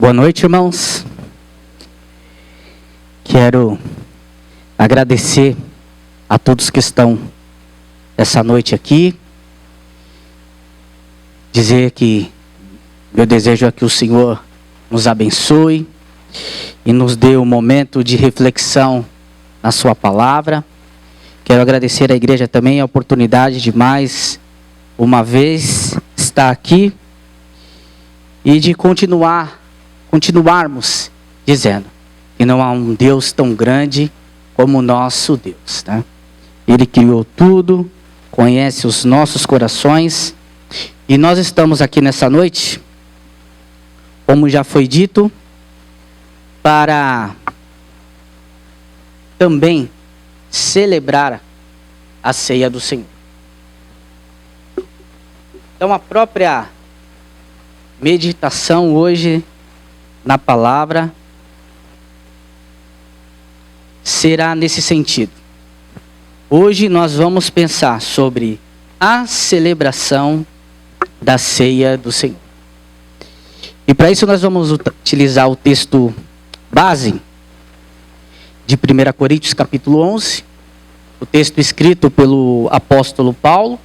Boa noite, irmãos. Quero agradecer a todos que estão essa noite aqui. Dizer que meu desejo é que o Senhor nos abençoe e nos dê um momento de reflexão na sua palavra. Quero agradecer à igreja também a oportunidade de mais uma vez estar aqui e de continuarmos dizendo que não há um Deus tão grande como o nosso Deus, né? Ele criou tudo, conhece os nossos corações, e nós estamos aqui nessa noite, como já foi dito, para também celebrar a ceia do Senhor. Então a própria meditação hoje na palavra será nesse sentido. Hoje nós vamos pensar sobre a celebração da ceia do Senhor. E para isso nós vamos utilizar o texto base de 1 Coríntios capítulo 11, o texto escrito pelo apóstolo Paulo,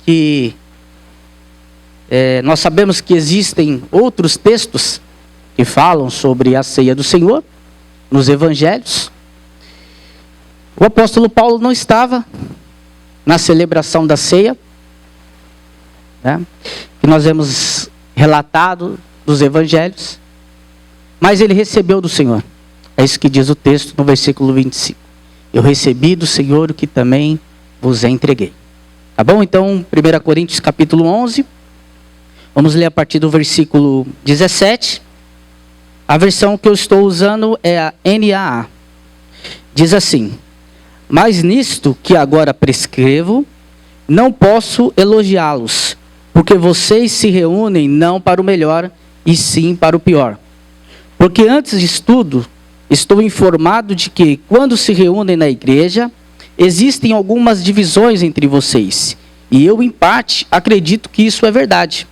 que nós sabemos que existem outros textos que falam sobre a ceia do Senhor nos evangelhos. O apóstolo Paulo não estava na celebração da ceia, né, que nós vemos relatado dos evangelhos, mas ele recebeu do Senhor. É isso que diz o texto no versículo 25. Eu recebi do Senhor o que também vos entreguei. Tá bom? Então, 1 Coríntios capítulo 11, vamos ler a partir do versículo 17. A versão que eu estou usando é a NAA. Diz assim: mas nisto que agora prescrevo, não posso elogiá-los, porque vocês se reúnem não para o melhor, e sim para o pior. Porque antes de tudo, estou informado de que, quando se reúnem na igreja, existem algumas divisões entre vocês. E eu, em parte, acredito que isso é verdade.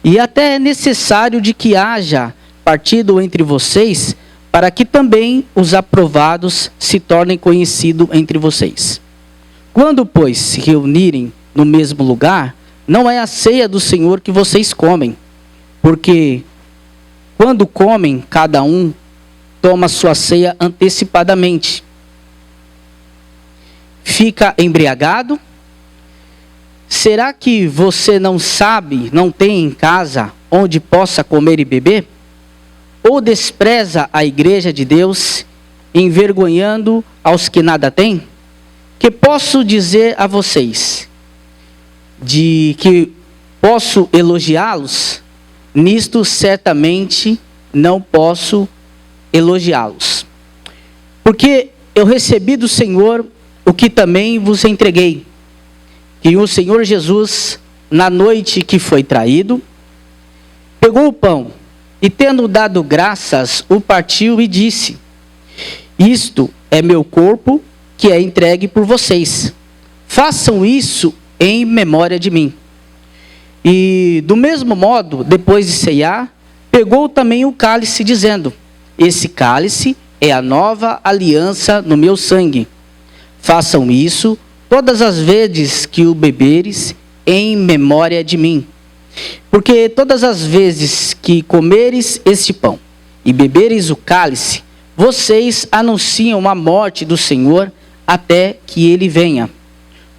E até é necessário de que haja partido entre vocês, para que também os aprovados se tornem conhecidos entre vocês. Quando, pois, se reunirem no mesmo lugar, não é a ceia do Senhor que vocês comem, porque quando comem, cada um toma sua ceia antecipadamente. Fica embriagado? Será que você não sabe, não tem em casa onde possa comer e beber? Ou despreza a igreja de Deus, envergonhando aos que nada têm? Que posso dizer a vocês? De que posso elogiá-los? Nisto certamente não posso elogiá-los. Porque eu recebi do Senhor o que também vos entreguei. Que o Senhor Jesus, na noite que foi traído, pegou o pão e, tendo dado graças, o partiu e disse: isto é meu corpo, que é entregue por vocês. Façam isso em memória de mim. E do mesmo modo, depois de ceiar, pegou também o cálice, dizendo: esse cálice é a nova aliança no meu sangue. Façam isso todas as vezes que o beberes, em memória de mim. Porque todas as vezes que comeres este pão e beberes o cálice, vocês anunciam a morte do Senhor até que ele venha.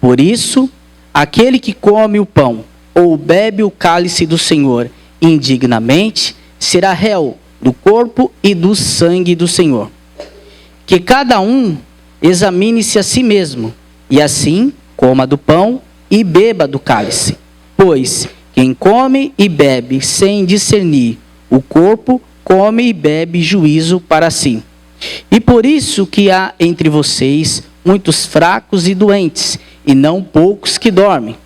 Por isso, aquele que come o pão ou bebe o cálice do Senhor indignamente, será réu do corpo e do sangue do Senhor. Que cada um examine-se a si mesmo, e assim coma do pão e beba do cálice. Pois quem come e bebe sem discernir o corpo, come e bebe juízo para si. E por isso que há entre vocês muitos fracos e doentes, e não poucos que dormem.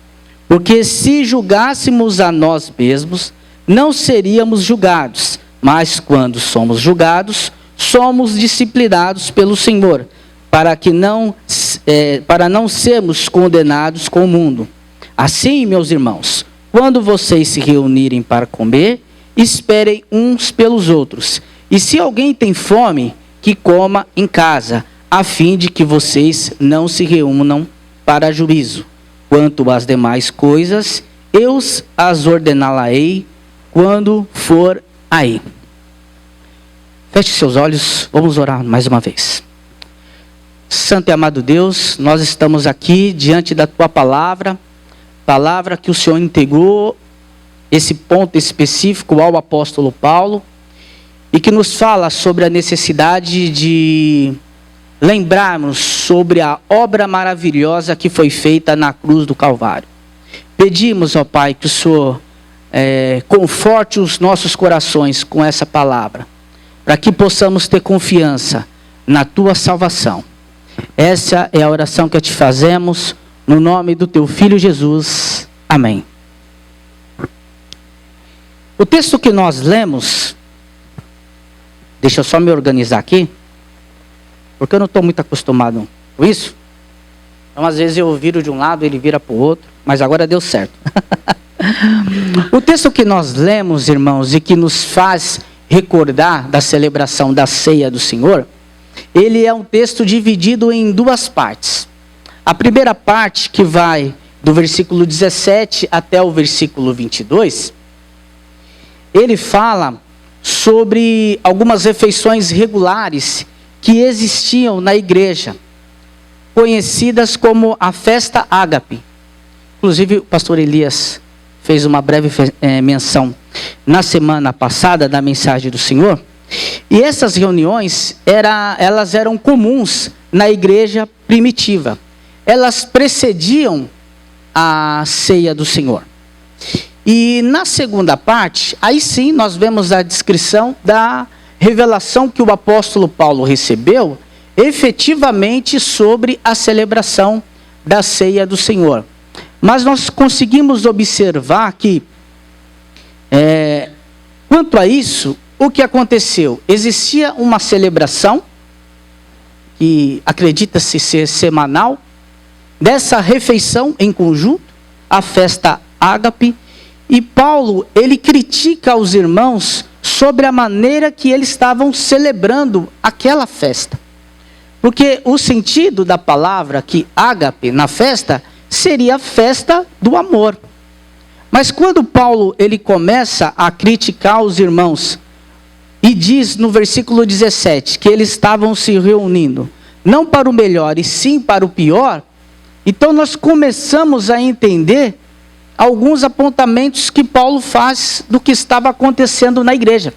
Porque se julgássemos a nós mesmos, não seríamos julgados, mas quando somos julgados, somos disciplinados pelo Senhor, para não sermos condenados com o mundo. Assim, meus irmãos, quando vocês se reunirem para comer, esperem uns pelos outros. E se alguém tem fome, que coma em casa, a fim de que vocês não se reúnam para juízo. Quanto às demais coisas, eu as ordená-la-ei quando for aí. Feche seus olhos, vamos orar mais uma vez. Santo e amado Deus, nós estamos aqui diante da Tua palavra que o Senhor entregou, esse ponto específico ao apóstolo Paulo, e que nos fala sobre a necessidade de lembrarmos sobre a obra maravilhosa que foi feita na cruz do Calvário. Pedimos, ó Pai, que o Senhor conforte os nossos corações com essa palavra, para que possamos ter confiança na Tua salvação. Essa é a oração que te fazemos, no nome do Teu Filho Jesus. Amém. O texto que nós lemos, deixa eu só me organizar aqui, porque eu não estou muito acostumado com isso. Então, às vezes eu viro de um lado, ele vira para o outro, mas agora deu certo. O texto que nós lemos, irmãos, e que nos faz recordar da celebração da ceia do Senhor, ele é um texto dividido em duas partes. A primeira parte, que vai do versículo 17 até o versículo 22, ele fala sobre algumas refeições regulares que existiam na igreja, conhecidas como a festa ágape. Inclusive, o pastor Elias fez uma breve menção na semana passada da mensagem do Senhor. E essas reuniões, elas eram comuns na igreja primitiva. Elas precediam a ceia do Senhor. E na segunda parte, aí sim nós vemos a descrição da revelação que o apóstolo Paulo recebeu, efetivamente sobre a celebração da ceia do Senhor. Mas nós conseguimos observar que, quanto a isso, o que aconteceu? Existia uma celebração, que acredita-se ser semanal, dessa refeição em conjunto, a festa ágape, e Paulo, ele critica os irmãos sobre a maneira que eles estavam celebrando aquela festa. Porque o sentido da palavra que ágape na festa seria a festa do amor. Mas quando Paulo ele começa a criticar os irmãos e diz no versículo 17 que eles estavam se reunindo não para o melhor e sim para o pior, então nós começamos a entender alguns apontamentos que Paulo faz do que estava acontecendo na igreja.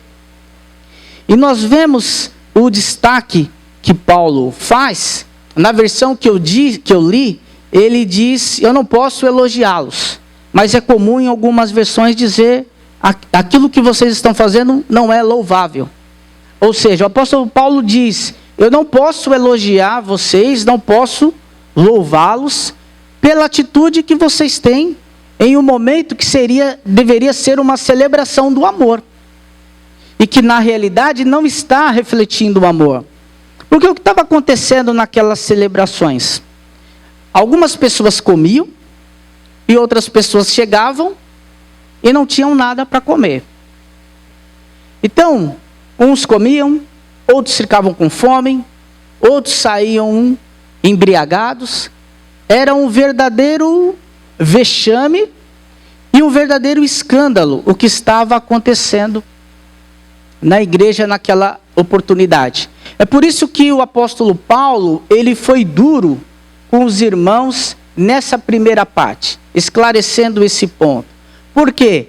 E nós vemos o destaque que Paulo faz, na versão que eu li, ele diz, eu não posso elogiá-los, mas é comum em algumas versões dizer, aquilo que vocês estão fazendo não é louvável. Ou seja, o apóstolo Paulo diz, eu não posso elogiar vocês, não posso louvá-los pela atitude que vocês têm em um momento que deveria ser uma celebração do amor. E que na realidade não está refletindo o amor. Porque o que estava acontecendo naquelas celebrações? Algumas pessoas comiam e outras pessoas chegavam e não tinham nada para comer. Então, uns comiam, outros ficavam com fome, outros saíam embriagados. Era um verdadeiro vexame e um verdadeiro escândalo o que estava acontecendo na igreja naquela oportunidade. É por isso que o apóstolo Paulo, ele foi duro com os irmãos nessa primeira parte, esclarecendo esse ponto. Porque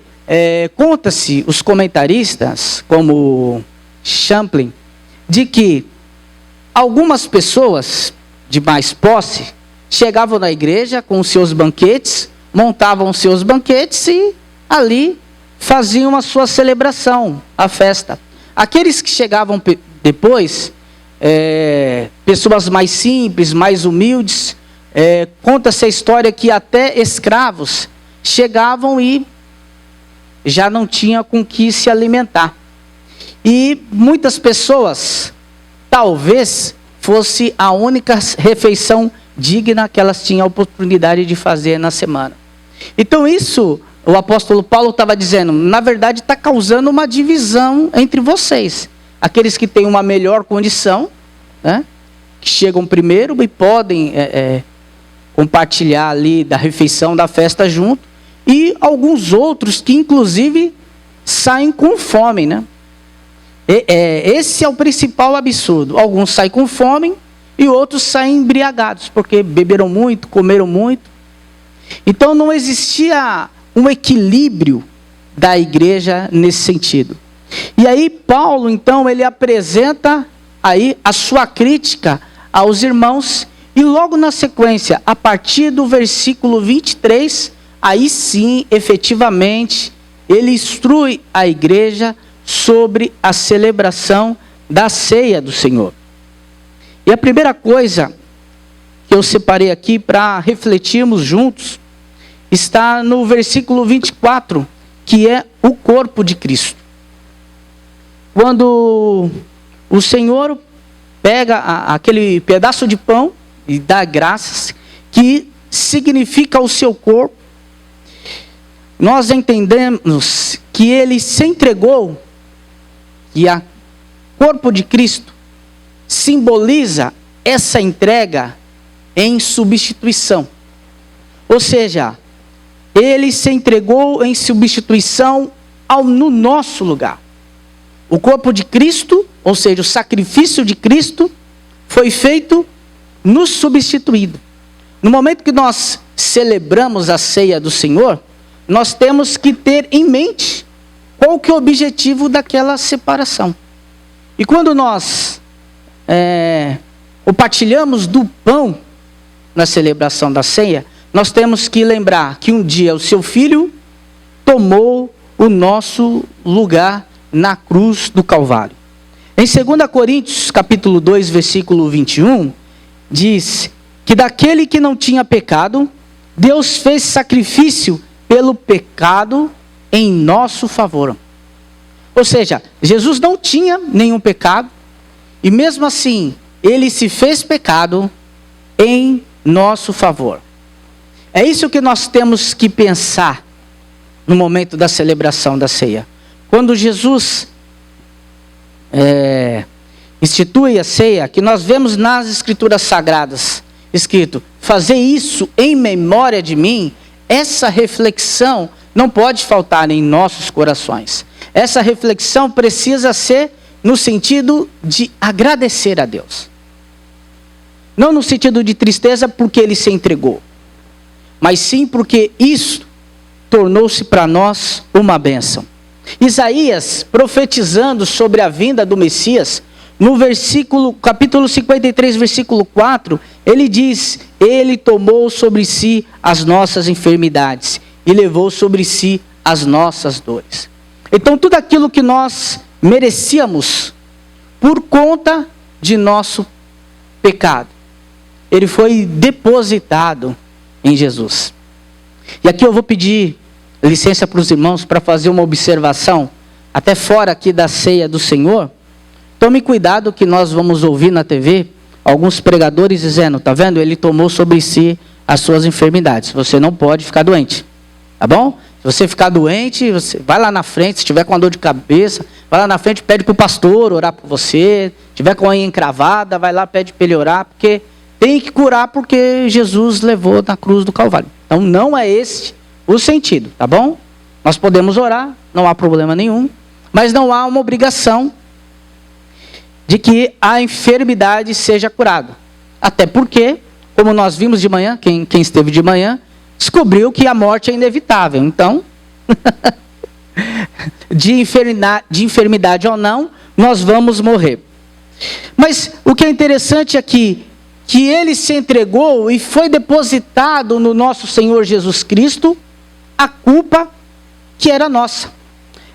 conta-se os comentaristas, como Champlin, de que algumas pessoas de mais posse chegavam na igreja com os seus banquetes, montavam os seus banquetes e ali faziam a sua celebração, a festa. Aqueles que chegavam depois, pessoas mais simples, mais humildes, conta-se a história que até escravos chegavam e já não tinham com que se alimentar. E muitas pessoas, talvez fosse a única refeição digna que elas tinham a oportunidade de fazer na semana. Então isso o apóstolo Paulo estava dizendo, na verdade está causando uma divisão entre vocês. Aqueles que têm uma melhor condição, né, que chegam primeiro e podem compartilhar ali da refeição, da festa junto, e alguns outros que inclusive saem com fome, né? Esse é o principal absurdo. Alguns saem com fome e outros saem embriagados, porque beberam muito, comeram muito. Então não existia um equilíbrio da igreja nesse sentido. E aí Paulo, então, ele apresenta aí a sua crítica aos irmãos, e logo na sequência, a partir do versículo 23, aí sim, efetivamente, ele instrui a igreja sobre a celebração da ceia do Senhor. E a primeira coisa que eu separei aqui para refletirmos juntos, está no versículo 24, que é o corpo de Cristo. Quando o Senhor pega aquele pedaço de pão e dá graças, que significa o seu corpo, nós entendemos que ele se entregou, e o corpo de Cristo simboliza essa entrega em substituição. Ou seja, ele se entregou em substituição no nosso lugar. O corpo de Cristo, ou seja, o sacrifício de Cristo, foi feito nos substituindo. No momento que nós celebramos a ceia do Senhor, nós temos que ter em mente qual que é o objetivo daquela separação. E quando nós compartilhamos do pão na celebração da ceia, nós temos que lembrar que um dia o seu filho tomou o nosso lugar na cruz do Calvário. Em 2 Coríntios, capítulo 2, versículo 21, diz que daquele que não tinha pecado, Deus fez sacrifício pelo pecado em nosso favor. Ou seja, Jesus não tinha nenhum pecado, e mesmo assim, ele se fez pecado em nosso favor. É isso que nós temos que pensar no momento da celebração da ceia. Quando Jesus institui a ceia, que nós vemos nas Escrituras Sagradas, escrito, fazer isso em memória de mim, essa reflexão não pode faltar em nossos corações. Essa reflexão precisa ser no sentido de agradecer a Deus. Não no sentido de tristeza porque ele se entregou, mas sim porque isso tornou-se para nós uma bênção. Isaías, profetizando sobre a vinda do Messias, no capítulo 53, versículo 4, ele diz, ele tomou sobre si as nossas enfermidades e levou sobre si as nossas dores. Então tudo aquilo que nós merecíamos por conta de nosso pecado, ele foi depositado em Jesus. E aqui eu vou pedir licença para os irmãos para fazer uma observação, até fora aqui da ceia do Senhor. Tome cuidado que nós vamos ouvir na TV alguns pregadores dizendo, tá vendo? Ele tomou sobre si as suas enfermidades. Você não pode ficar doente, tá bom? Se você ficar doente, você vai lá na frente, se tiver com uma dor de cabeça, vai lá na frente, pede para o pastor orar por você. Se tiver com a unha encravada, vai lá, pede para ele orar, porque tem que curar, porque Jesus levou na cruz do Calvário. Então não é esse o sentido, tá bom? Nós podemos orar, não há problema nenhum, mas não há uma obrigação de que a enfermidade seja curada. Até porque, como nós vimos de manhã, quem esteve de manhã, descobriu que a morte é inevitável. Então, de enfermidade ou não, nós vamos morrer. Mas o que é interessante é que ele se entregou e foi depositado no nosso Senhor Jesus Cristo a culpa que era nossa.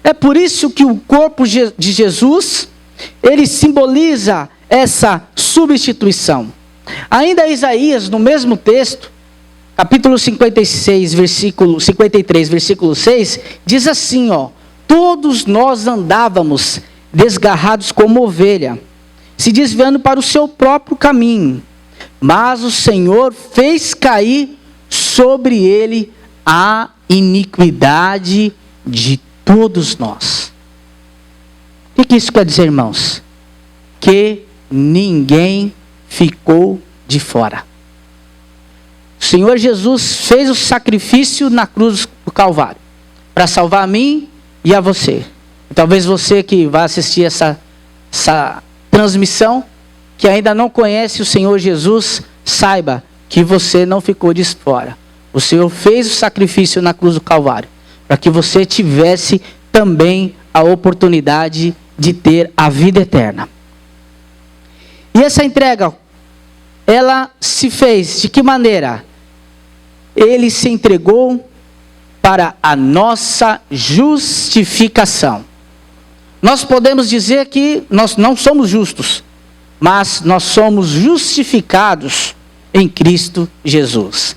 É por isso que o corpo de Jesus, ele simboliza essa substituição. Ainda Isaías, no mesmo texto, capítulo 53, versículo 6, diz assim, todos nós andávamos desgarrados como ovelha, se desviando para o seu próprio caminho, mas o Senhor fez cair sobre ele a iniquidade de todos nós. O que isso quer dizer, irmãos? Que ninguém ficou de fora. O Senhor Jesus fez o sacrifício na cruz do Calvário para salvar a mim e a você. E talvez você que vai assistir essa transmissão, que ainda não conhece o Senhor Jesus, saiba que você não ficou de fora. O Senhor fez o sacrifício na cruz do Calvário para que você tivesse também a oportunidade de ter a vida eterna. E essa entrega, ela se fez de que maneira? Ele se entregou para a nossa justificação. Nós podemos dizer que nós não somos justos, mas nós somos justificados em Cristo Jesus.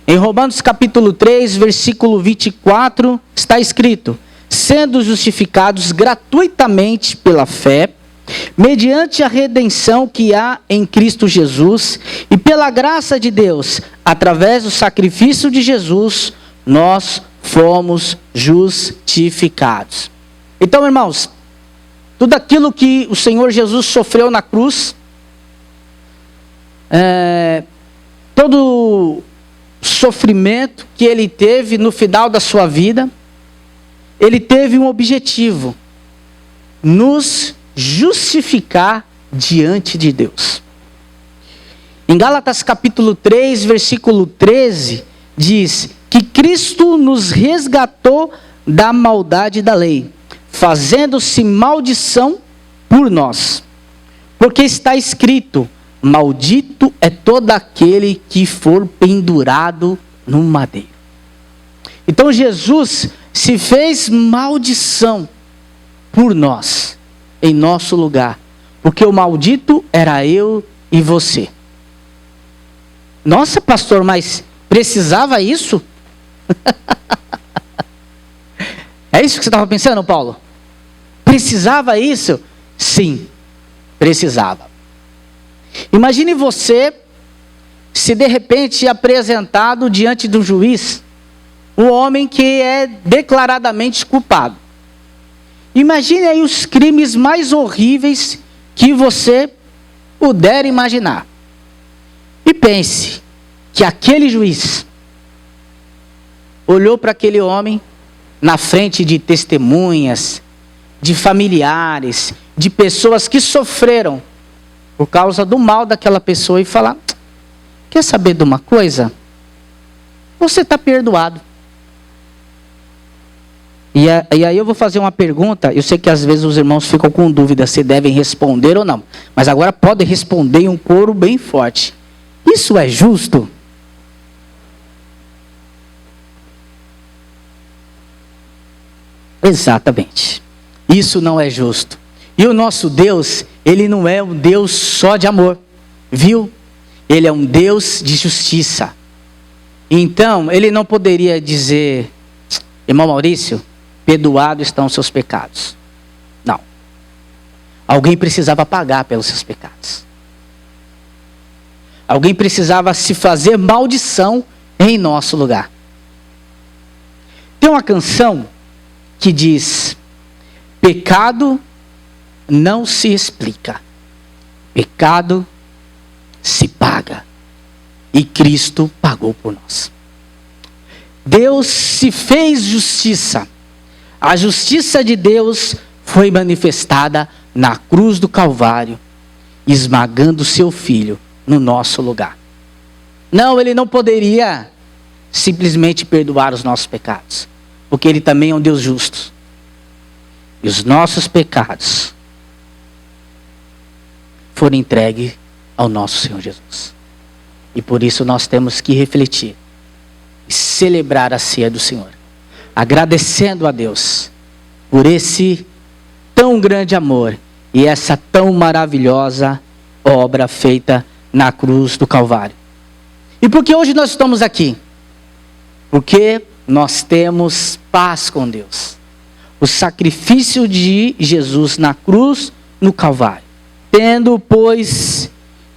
Em Romanos capítulo 3, versículo 24, está escrito: sendo justificados gratuitamente pela fé, mediante a redenção que há em Cristo Jesus, e pela graça de Deus, através do sacrifício de Jesus, nós fomos justificados. Então, irmãos, tudo aquilo que o Senhor Jesus sofreu na cruz, todo sofrimento que ele teve no final da sua vida, ele teve um objetivo: nos justificar diante de Deus. Em Gálatas capítulo 3, versículo 13, diz que Cristo nos resgatou da maldade da lei, fazendo-se maldição por nós. Porque está escrito: maldito é todo aquele que for pendurado no madeiro. Então Jesus se fez maldição por nós, em nosso lugar. Porque o maldito era eu e você. Nossa, pastor, mas precisava isso? É isso que você estava pensando, Paulo? Precisava isso? Sim, precisava. Imagine você, se de repente apresentado diante do juiz, um homem que é declaradamente culpado. Imagine aí os crimes mais horríveis que você puder imaginar. E pense que aquele juiz olhou para aquele homem na frente de testemunhas, de familiares, de pessoas que sofreram por causa do mal daquela pessoa e falar: quer saber de uma coisa? Você está perdoado. E aí eu vou fazer uma pergunta. Eu sei que às vezes os irmãos ficam com dúvida se devem responder ou não. Mas agora podem responder em um coro bem forte. Isso é justo? Exatamente. Isso não é justo. E o nosso Deus, ele não é um Deus só de amor, viu? Ele é um Deus de justiça. Então, ele não poderia dizer: irmão Maurício, perdoados estão os seus pecados. Não. Alguém precisava pagar pelos seus pecados. Alguém precisava se fazer maldição em nosso lugar. Tem uma canção que diz: pecado não se explica, pecado se paga, e Cristo pagou por nós. Deus se fez justiça. A justiça de Deus foi manifestada na cruz do Calvário, esmagando seu Filho no nosso lugar. Não, ele não poderia simplesmente perdoar os nossos pecados, porque ele também é um Deus justo. E os nossos pecados foram entregues ao nosso Senhor Jesus. E por isso nós temos que refletir e celebrar a ceia do Senhor, agradecendo a Deus por esse tão grande amor e essa tão maravilhosa obra feita na cruz do Calvário. E por que hoje nós estamos aqui? Porque nós temos paz com Deus. O sacrifício de Jesus na cruz, no Calvário.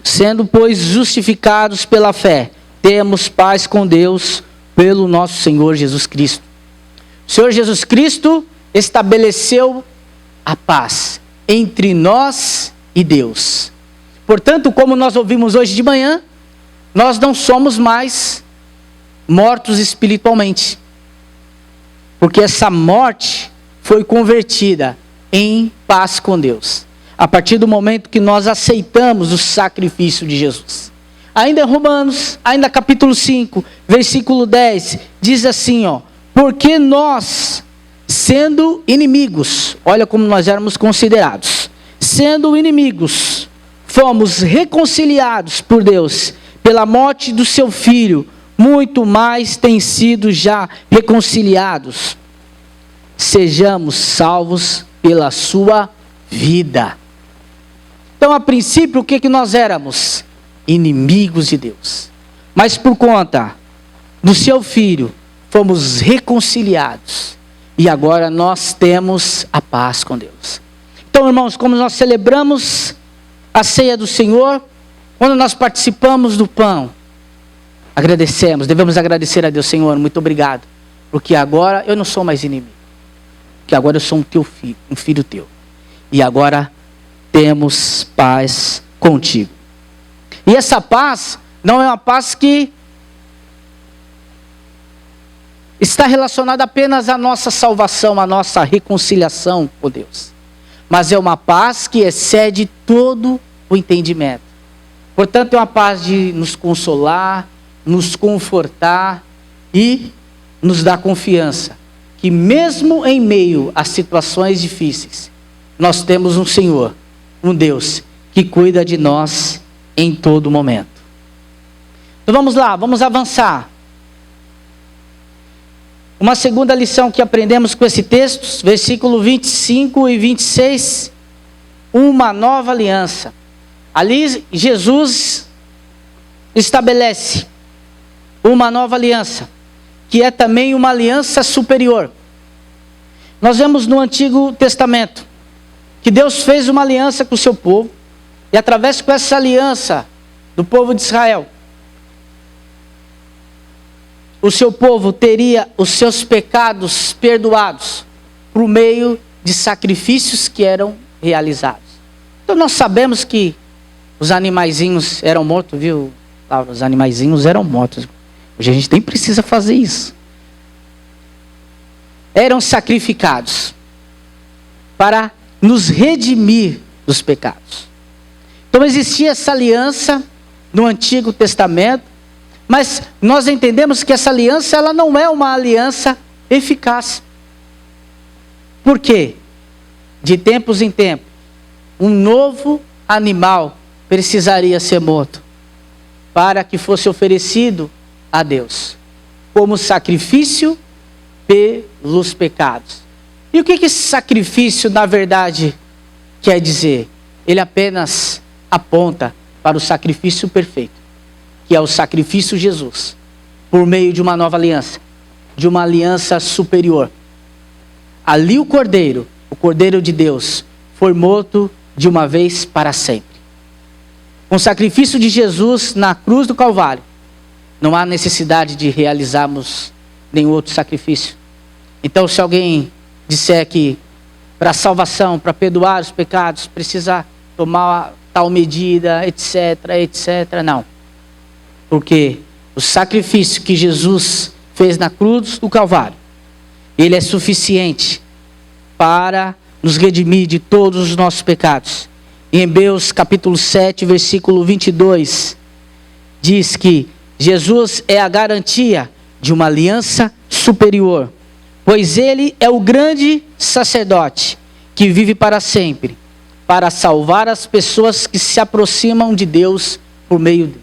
Sendo, pois, justificados pela fé, temos paz com Deus pelo nosso Senhor Jesus Cristo. O Senhor Jesus Cristo estabeleceu a paz entre nós e Deus. Portanto, como nós ouvimos hoje de manhã, nós não somos mais mortos espiritualmente. Porque essa morte foi convertida em paz com Deus. A partir do momento que nós aceitamos o sacrifício de Jesus. Ainda em Romanos, ainda capítulo 5, versículo 10, diz assim, porque nós, sendo inimigos, olha como nós éramos considerados, sendo inimigos, fomos reconciliados por Deus, pela morte do seu Filho, muito mais têm sido já reconciliados, sejamos salvos pela sua vida. Então, a princípio, o que nós éramos? Inimigos de Deus. Mas por conta do seu Filho, fomos reconciliados. E agora nós temos a paz com Deus. Então, irmãos, como nós celebramos a ceia do Senhor, quando nós participamos do pão, devemos agradecer a Deus. Senhor, muito obrigado, porque agora eu não sou mais inimigo, porque agora eu sou um teu filho, um filho teu, e agora temos paz contigo. E essa paz não é uma paz que está relacionada apenas à nossa salvação, à nossa reconciliação com Deus, mas é uma paz que excede todo o entendimento. Portanto, é uma paz de nos consolar, nos confortar e nos dar confiança que mesmo em meio a situações difíceis, nós temos um Senhor, um Deus que cuida de nós em todo momento. Então vamos lá, vamos avançar. Uma segunda lição que aprendemos com esse texto, versículo 25 e 26, uma nova aliança. Ali Jesus estabelece uma nova aliança, que é também uma aliança superior. Nós vemos no Antigo Testamento que Deus fez uma aliança com o seu povo, e através dessa aliança do povo de Israel, o seu povo teria os seus pecados perdoados por meio de sacrifícios que eram realizados. Então nós sabemos que os animaizinhos eram mortos, viu? Os animaizinhos eram mortos. Hoje a gente nem precisa fazer isso. Eram sacrificados para nos redimir dos pecados. Então existia essa aliança no Antigo Testamento, mas nós entendemos que essa aliança ela não é uma aliança eficaz. Por quê? De tempos em tempos, um novo animal precisaria ser morto para que fosse oferecido a Deus como sacrifício pelos pecados. E o que esse sacrifício na verdade quer dizer? Ele apenas aponta para o sacrifício perfeito, que é o sacrifício de Jesus, por meio de uma nova aliança, de uma aliança superior. Ali o Cordeiro de Deus, foi morto de uma vez para sempre. Com o sacrifício de Jesus na cruz do Calvário, não há necessidade de realizarmos nenhum outro sacrifício. Então, se alguém disser que para a salvação, para perdoar os pecados, precisa tomar tal medida, etc, não. Porque o sacrifício que Jesus fez na cruz do Calvário, ele é suficiente para nos redimir de todos os nossos pecados. Em Hebreus capítulo 7, versículo 22, diz que Jesus é a garantia de uma aliança superior, pois ele é o grande sacerdote que vive para sempre, para salvar as pessoas que se aproximam de Deus por meio dele.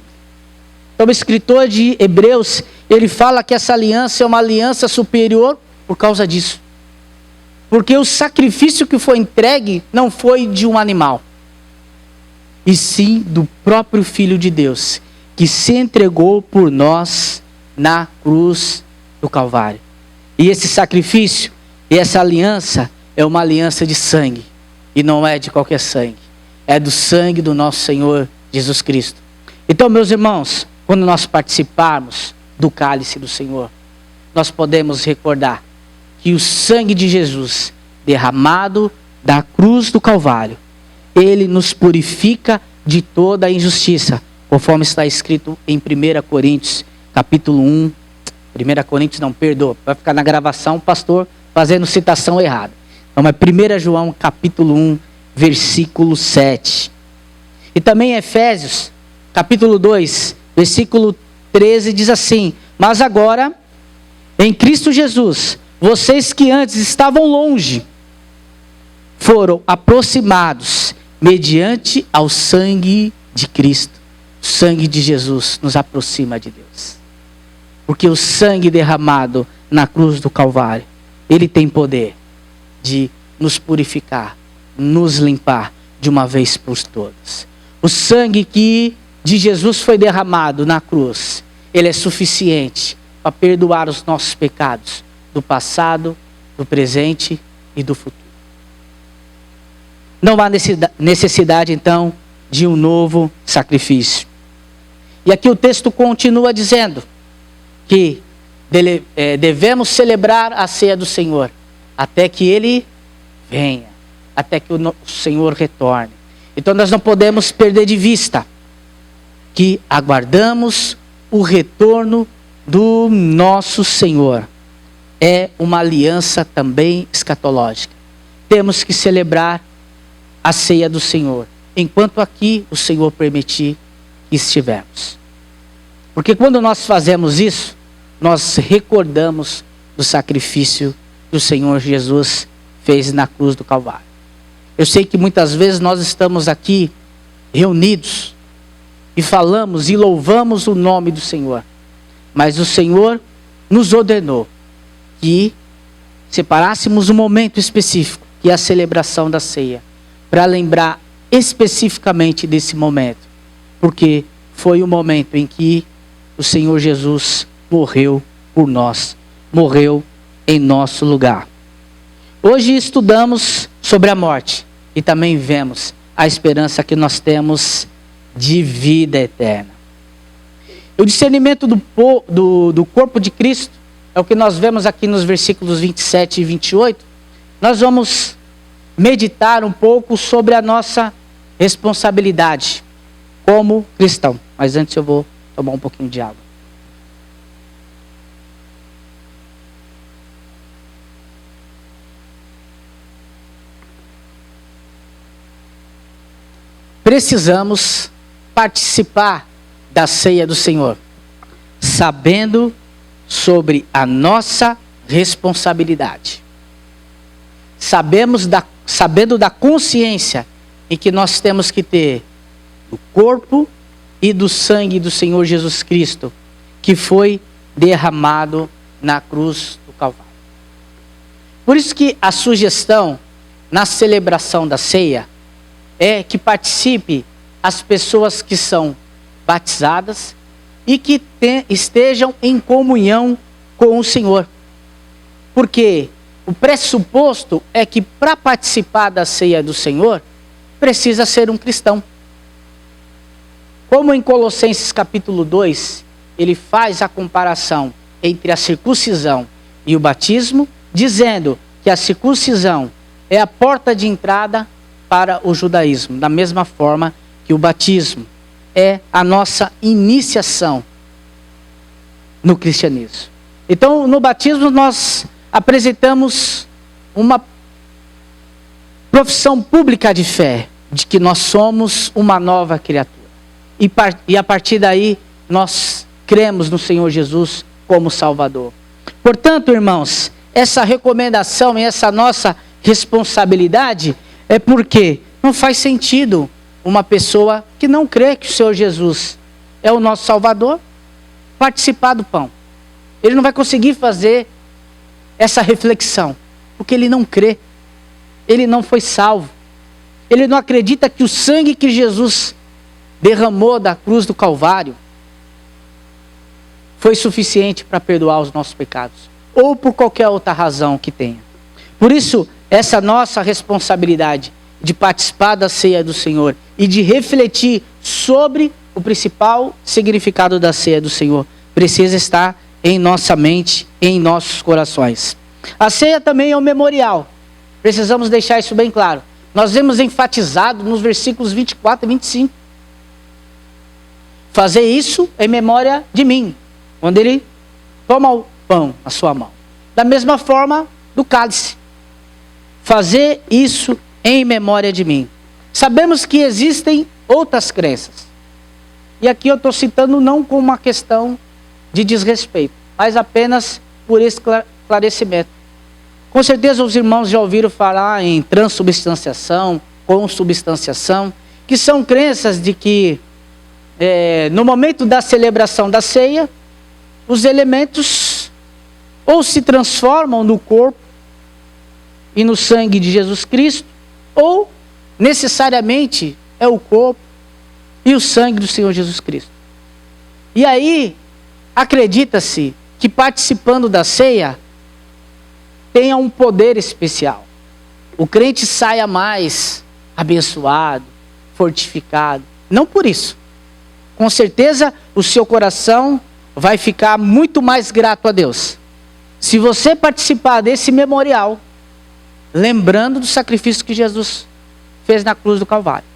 Então o escritor de Hebreus, ele fala que essa aliança é uma aliança superior por causa disso. Porque o sacrifício que foi entregue não foi de um animal, e sim do próprio Filho de Deus, que se entregou por nós na cruz do Calvário. E esse sacrifício, e essa aliança, é uma aliança de sangue, e não é de qualquer sangue, é do sangue do nosso Senhor Jesus Cristo. Então, meus irmãos, quando nós participarmos do cálice do Senhor, nós podemos recordar que o sangue de Jesus, derramado da cruz do Calvário, ele nos purifica de toda a injustiça, conforme está escrito em 1 Coríntios, capítulo 1. 1 Coríntios, não, perdoa, vai ficar na gravação o pastor fazendo citação errada. Então é 1 João, capítulo 1, versículo 7. E também Efésios, capítulo 2, versículo 13, diz assim: mas agora, em Cristo Jesus, vocês que antes estavam longe, foram aproximados mediante ao sangue de Cristo. O sangue de Jesus nos aproxima de Deus. Porque o sangue derramado na cruz do Calvário, ele tem poder de nos purificar, nos limpar de uma vez por todas. O sangue que de Jesus foi derramado na cruz, ele é suficiente para perdoar os nossos pecados do passado, do presente e do futuro. Não há necessidade, então, de um novo sacrifício. E aqui o texto continua dizendo que devemos celebrar a ceia do Senhor até que Ele venha, até que o Senhor retorne. Então nós não podemos perder de vista que aguardamos o retorno do nosso Senhor. É uma aliança também escatológica. Temos que celebrar a ceia do Senhor, enquanto aqui o Senhor permitir que estivermos. Porque quando nós fazemos isso, nós recordamos do sacrifício que o Senhor Jesus fez na cruz do Calvário. Eu sei que muitas vezes nós estamos aqui reunidos e falamos e louvamos o nome do Senhor. Mas o Senhor nos ordenou que separássemos um momento específico, que é a celebração da ceia, para lembrar especificamente desse momento. Porque foi o momento em que o Senhor Jesus morreu por nós, morreu em nosso lugar. Hoje estudamos sobre a morte e também vemos a esperança que nós temos de vida eterna. O discernimento do corpo de Cristo é o que nós vemos aqui nos versículos 27 e 28. Nós vamos meditar um pouco sobre a nossa responsabilidade como cristão. Mas antes eu vou tomar um pouquinho de água. Precisamos participar da ceia do Senhor, sabendo sobre a nossa responsabilidade. Sabendo da consciência em que nós temos que ter do corpo e do sangue do Senhor Jesus Cristo, que foi derramado na cruz do Calvário. Por isso que a sugestão na celebração da ceia é que participe as pessoas que são batizadas e que estejam em comunhão com o Senhor. Porque o pressuposto é que para participar da ceia do Senhor, precisa ser um cristão. Como em Colossenses capítulo 2, ele faz a comparação entre a circuncisão e o batismo, dizendo que a circuncisão é a porta de entrada para o judaísmo, da mesma forma que o batismo é a nossa iniciação no cristianismo. Então, no batismo nós apresentamos uma profissão pública de fé, de que nós somos uma nova criatura. E a partir daí, nós cremos no Senhor Jesus como Salvador. Portanto, irmãos, essa recomendação e essa nossa responsabilidade é porque não faz sentido uma pessoa que não crê que o Senhor Jesus é o nosso Salvador participar do pão. Ele não vai conseguir fazer essa reflexão, porque ele não crê. Ele não foi salvo. Ele não acredita que o sangue que Jesus derramou da cruz do Calvário foi suficiente para perdoar os nossos pecados, ou por qualquer outra razão que tenha. Por isso, essa nossa responsabilidade de participar da ceia do Senhor e de refletir sobre o principal significado da ceia do Senhor precisa estar em nossa mente, em nossos corações. A ceia também é um memorial. Precisamos deixar isso bem claro. Nós vemos enfatizado nos versículos 24 e 25. Fazer isso em memória de mim. Quando ele toma o pão na sua mão. Da mesma forma do cálice. Fazer isso em memória de mim. Sabemos que existem outras crenças. E aqui eu estou citando não como uma questão de desrespeito, mas apenas por esclarecimento. Com certeza os irmãos já ouviram falar em transubstanciação, consubstanciação, que são crenças de que no momento da celebração da ceia, os elementos ou se transformam no corpo e no sangue de Jesus Cristo, ou necessariamente é o corpo e o sangue do Senhor Jesus Cristo. E aí, acredita-se que participando da ceia tenha um poder especial. O crente saia mais abençoado, fortificado. Não por isso. Com certeza o seu coração vai ficar muito mais grato a Deus. Se você participar desse memorial, lembrando do sacrifício que Jesus fez na cruz do Calvário.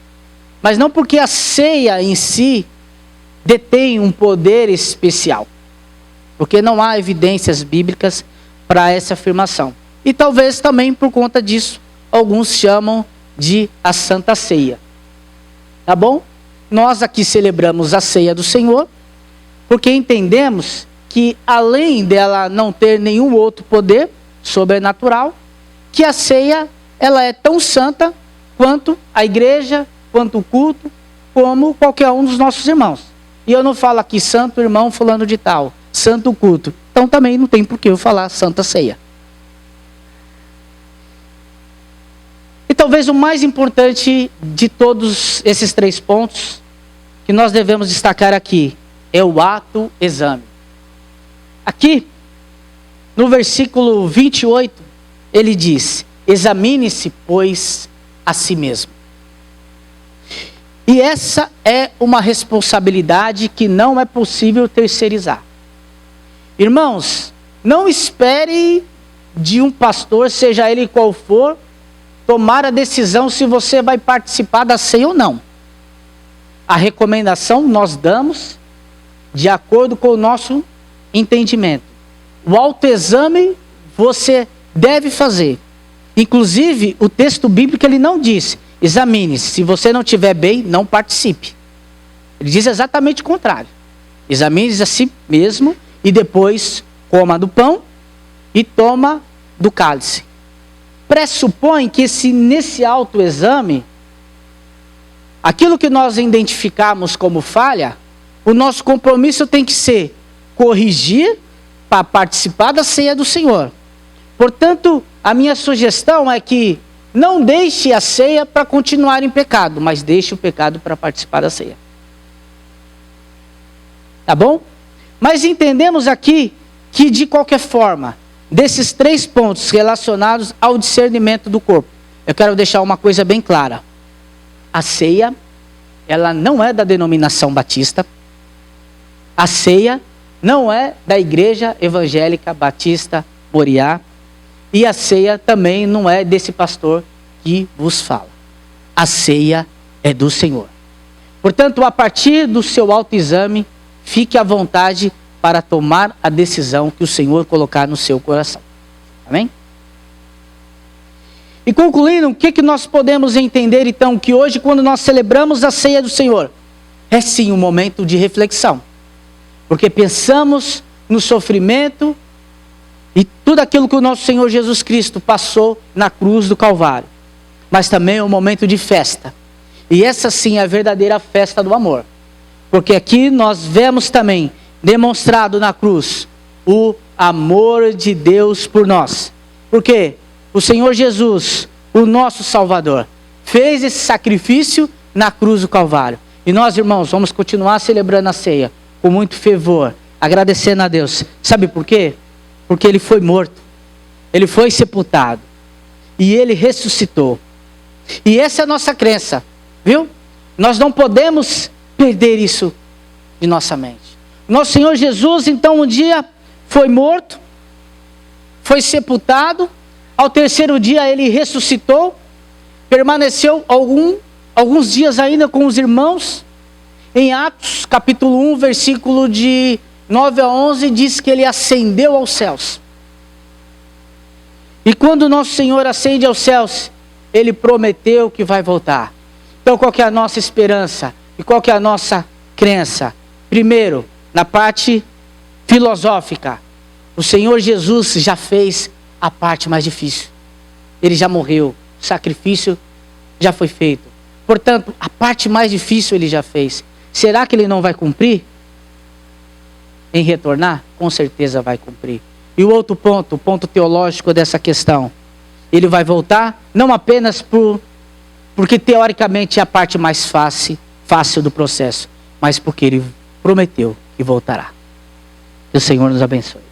Mas não porque a ceia em si detém um poder especial. Porque não há evidências bíblicas para essa afirmação. E talvez também por conta disso, alguns chamam de a Santa Ceia. Tá bom? Nós aqui celebramos a ceia do Senhor, porque entendemos que além dela não ter nenhum outro poder sobrenatural, que a ceia ela é tão santa quanto a igreja, quanto o culto, como qualquer um dos nossos irmãos. E eu não falo aqui santo irmão fulano de tal, santo culto. Então também não tem por que eu falar Santa Ceia. E talvez o mais importante de todos esses 3 pontos que nós devemos destacar aqui é o ato exame. Aqui, no versículo 28, ele diz: examine-se, pois, a si mesmo. E essa é uma responsabilidade que não é possível terceirizar. Irmãos, não espere de um pastor, seja ele qual for, tomar a decisão se você vai participar da ceia ou não. A recomendação nós damos de acordo com o nosso entendimento. O autoexame você deve fazer. Inclusive, o texto bíblico ele não diz: examine-se, se você não estiver bem, não participe. Ele diz exatamente o contrário. Examine-se a si mesmo e depois coma do pão e toma do cálice. Pressupõe que nesse autoexame, aquilo que nós identificamos como falha, o nosso compromisso tem que ser corrigir para participar da ceia do Senhor. Portanto, a minha sugestão é que não deixe a ceia para continuar em pecado, mas deixe o pecado para participar da ceia. Tá bom? Mas entendemos aqui que, de qualquer forma, desses 3 pontos relacionados ao discernimento do corpo, eu quero deixar uma coisa bem clara. A ceia, ela não é da denominação batista. A ceia não é da Igreja Evangélica Batista Moriá. E a ceia também não é desse pastor que vos fala. A ceia é do Senhor. Portanto, a partir do seu autoexame, fique à vontade para tomar a decisão que o Senhor colocar no seu coração. Amém? E concluindo, o que nós podemos entender então? Que hoje, quando nós celebramos a ceia do Senhor, é sim um momento de reflexão. Porque pensamos no sofrimento e tudo aquilo que o nosso Senhor Jesus Cristo passou na cruz do Calvário. Mas também é um momento de festa. E essa sim é a verdadeira festa do amor. Porque aqui nós vemos também demonstrado na cruz o amor de Deus por nós. Porque o Senhor Jesus, o nosso Salvador, fez esse sacrifício na cruz do Calvário. E nós, irmãos, vamos continuar celebrando a ceia com muito fervor, agradecendo a Deus. Sabe por quê? Porque ele foi morto, ele foi sepultado e ele ressuscitou. E essa é a nossa crença, viu? Nós não podemos perder isso de nossa mente. Nosso Senhor Jesus, então, um dia foi morto, foi sepultado, ao terceiro dia ele ressuscitou, permaneceu alguns dias ainda com os irmãos. Em Atos capítulo 1, versículo de 9 a 11, diz que ele ascendeu aos céus. E quando nosso Senhor ascende aos céus, ele prometeu que vai voltar. Então qual que é a nossa esperança? E qual que é a nossa crença? Primeiro, na parte filosófica, o Senhor Jesus já fez a parte mais difícil. Ele já morreu, o sacrifício já foi feito. Portanto, a parte mais difícil ele já fez. Será que ele não vai cumprir? Em retornar? Com certeza vai cumprir. E o outro ponto, o ponto teológico dessa questão, ele vai voltar não apenas porque teoricamente é a parte mais fácil do processo, mas porque ele prometeu que voltará. Que o Senhor nos abençoe.